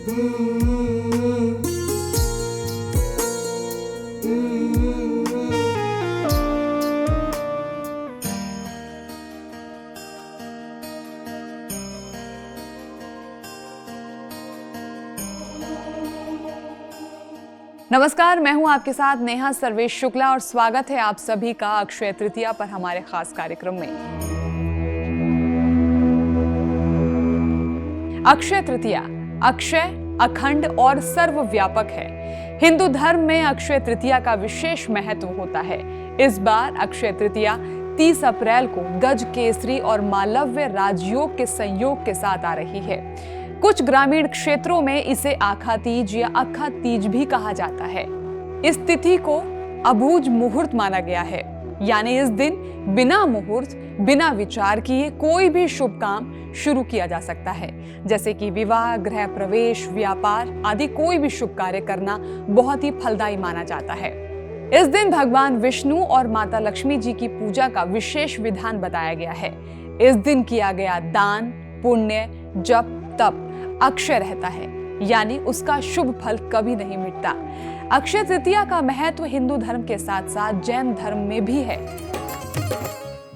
नमस्कार, मैं हूं आपके साथ नेहा सर्वेश शुक्ला और स्वागत है आप सभी का अक्षय तृतीया पर हमारे खास कार्यक्रम में। अक्षय तृतीया अक्षय, अखंड और सर्वव्यापक है। हिंदू धर्म में अक्षय तृतीया का विशेष महत्व होता है। इस बार अक्षय तृतीया 30 अप्रैल को गज केसरी और मालव्य राजयोग के संयोग के साथ आ रही है। कुछ ग्रामीण क्षेत्रों में इसे आखा तीज या अखा तीज भी कहा जाता है। इस तिथि को अबूझ मुहूर्त माना गया है, यानी इस दिन बिना मुहूर्त, बिना विचार किए कोई भी शुभ काम शुरू किया जा सकता है, जैसे कि विवाह, गृह प्रवेश, व्यापार आदि कोई भी शुभ कार्य करना बहुत ही फलदायी माना जाता है। इस दिन भगवान विष्णु और माता लक्ष्मी जी की पूजा का विशेष विधान बताया गया है। इस दिन किया गया दान, पुण्य, जप, तप अक्षय रहता है, यानी उसका शुभ फल कभी नहीं मिटता। अक्षय तृतीया का महत्व हिंदू धर्म के साथ साथ जैन धर्म में भी है।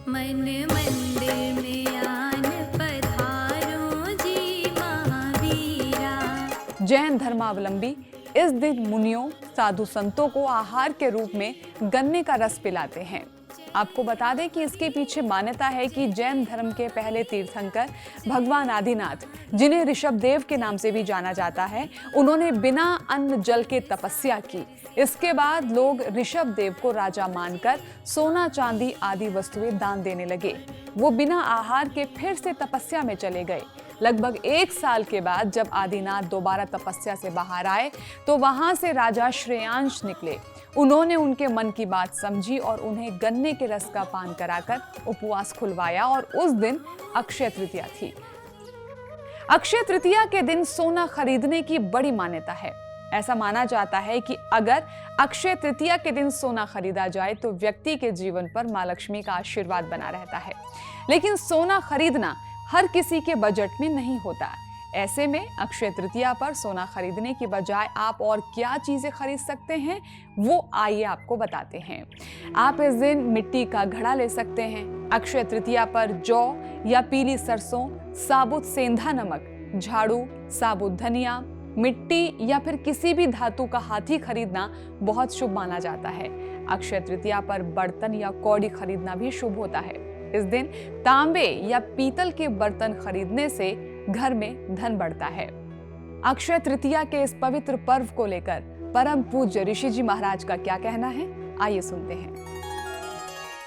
मन मंदिर में आन पधारो जी महावीरा। जैन धर्मावलंबी इस दिन मुनियों, साधु संतों को आहार के रूप में गन्ने का रस पिलाते हैं। आपको बता दें कि इसके पीछे मान्यता है कि जैन धर्म के पहले तीर्थंकर भगवान आदिनाथ, जिन्हें ऋषभदेव के नाम से भी जाना जाता है, उन्होंने बिना अन्न जल के तपस्या की। इसके बाद लोग ऋषभदेव को राजा मानकर सोना, चांदी आदि वस्तुएं दान देने लगे। वो बिना आहार के फिर से तपस्या में चले गए। लगभग 1 साल के बाद जब आदिनाथ दोबारा तपस्या से बाहर आए तो वहां से राजा श्रेयांश निकले। उन्होंने उनके मन की बात समझी और उन्हें गन्ने के रस का पान कराकर उपवास खुलवाया और उस दिन अक्षय तृतीया थी। अक्षय तृतीया के दिन सोना खरीदने की बड़ी मान्यता है। ऐसा माना जाता है कि अगर अक्षय तृतीया के दिन सोना खरीदा जाए तो व्यक्ति के जीवन पर मां लक्ष्मी का आशीर्वाद बना रहता है। लेकिन सोना खरीदना हर किसी के बजट में नहीं होता। ऐसे में अक्षय तृतीया पर सोना खरीदने की बजाय आप और क्या चीजें खरीद सकते हैं, वो आइए आपको बताते हैं। आप इस दिन मिट्टी का घड़ा ले सकते हैं। अक्षय तृतीया पर जौ या पीली सरसों, साबुत सेंधा नमक, झाड़ू, साबुत धनिया, मिट्टी या फिर किसी भी धातु का हाथी खरीदना बहुत शुभ माना जाता है। अक्षय तृतीया पर बर्तन या कौड़ी खरीदना भी शुभ होता है। इस दिन तांबे या पीतल के बर्तन खरीदने से घर में धन बढ़ता है। अक्षय तृतीया के इस पवित्र पर्व को लेकर परम पूज्य ऋषि जी महाराज का क्या कहना है, आइए सुनते हैं।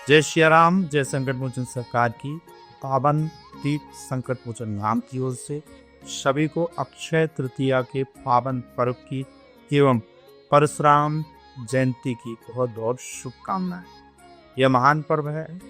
जय श्री राम, जय संकट मोचन सरकार की पावन तीर्थ संकट मोचन नाम की ओर से सभी को अक्षय तृतीया के पावन पर्व की एवं परशुराम जयंती की बहुत बहुत शुभकामनाएं। यह महान पर्व है,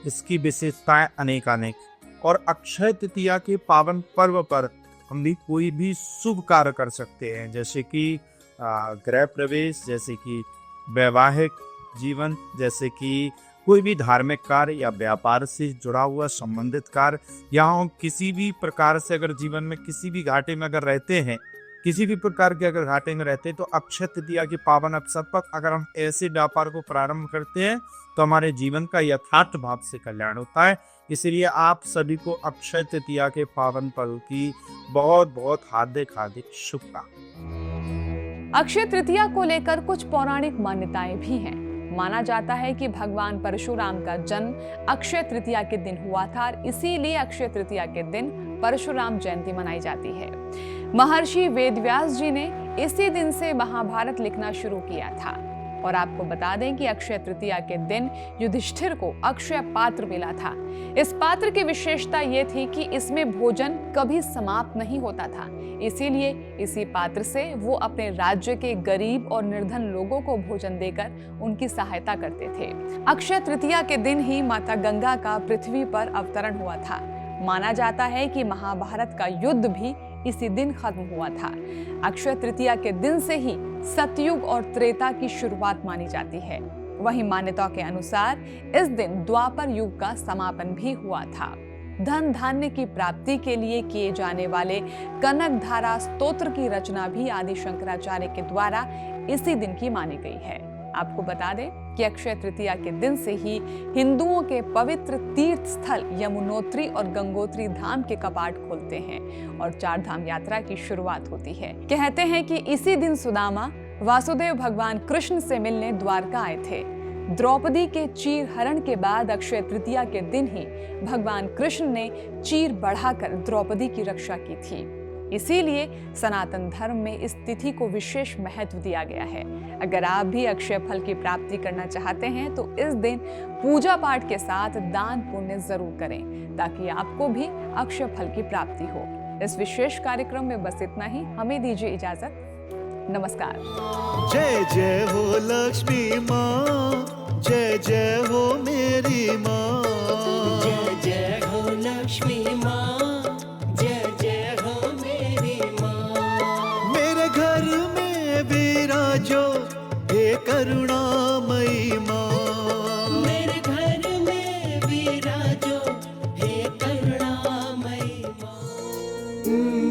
इसकी विशेषताएं अनेकानेक और अक्षय तृतीया के पावन पर्व पर हम भी कोई भी शुभ कार्य कर सकते हैं, जैसे कि गृह प्रवेश, जैसे कि वैवाहिक जीवन, जैसे कि कोई भी धार्मिक कार्य या व्यापार से जुड़ा हुआ संबंधित कार्य, या हम किसी भी प्रकार से अगर जीवन में किसी भी घाटे में अगर रहते हैं, किसी भी प्रकार के अगर घाटे में रहते हैं, तो अक्षय तृतीया के पावन अवसर पर अगर हम ऐसे व्यापार को प्रारंभ करते हैं तो हमारे जीवन का यथार्थ भाव से कल्याण होता है। इसलिए आप सभी को अक्षय तृतीया के पावन पर्व की बहुत बहुत हार्दिक हार्दिक शुभकामनाएं। अक्षय तृतीया को लेकर कुछ पौराणिक मान्यताएं भी हैं। माना जाता है कि भगवान परशुराम का जन्म अक्षय तृतीया के दिन हुआ था, इसीलिए अक्षय तृतीया के दिन परशुराम जयंती मनाई जाती है। महर्षि वेदव्यास जी ने इसी दिन से महाभारत लिखना शुरू किया था। और आपको बता दें कि अक्षय तृतीया के दिन युधिष्ठिर को अक्षय पात्र मिला था। इस पात्र की विशेषता ये थी कि इसमें भोजन कभी समाप्त नहीं होता था, इसीलिए इसी पात्र से वो अपने राज्य के गरीब और निर्धन लोगों को भोजन देकर उनकी सहायता करते थे। अक्षय तृतीया के दिन ही माता गंगा का पृथ्वी पर अवतरण हुआ था। माना जाता है कि महाभारत का युद्ध भी इसी दिन खत्म हुआ था। अक्षय तृतीया के दिन से ही सतयुग और त्रेता की शुरुआत मानी जाती है। वहीं मान्यता के अनुसार इस दिन द्वापर युग का समापन भी हुआ था। धन धान्य की प्राप्ति के लिए किए जाने वाले कनक धारा स्तोत्र की रचना भी आदि शंकराचार्य के द्वारा इसी दिन की मानी गई है। आपको बता दें कि अक्षय तृतीया के दिन से ही हिंदुओं के पवित्र तीर्थ स्थल यमुनोत्री और गंगोत्री धाम के कपाट खुलते हैं और चार धाम यात्रा की शुरुआत होती है। कहते हैं कि इसी दिन सुदामा वासुदेव भगवान कृष्ण से मिलने द्वारका आए थे। द्रौपदी के चीर हरण के बाद अक्षय तृतीया के दिन ही भगवान कृष्ण ने चीर बढ़ाकर द्रौपदी की रक्षा की थी। इसीलिए सनातन धर्म में इस तिथि को विशेष महत्व दिया गया है। अगर आप भी अक्षय फल की प्राप्ति करना चाहते हैं तो इस दिन पूजा पाठ के साथ दान पुण्य जरूर करें ताकि आपको भी अक्षय फल की प्राप्ति हो। इस विशेष कार्यक्रम में बस इतना ही। हमें दीजिए इजाजत। नमस्कार। जय जय हो लक्ष्मी माँ, जय जय हो मेरी माँ। जय जय हो लक्ष्मी माँ, जय जय हो मेरी माँ। मेरे घर में विराजो हे करुणामयी माँ। मेरे घर में विराजो हे करुणामयी माँ।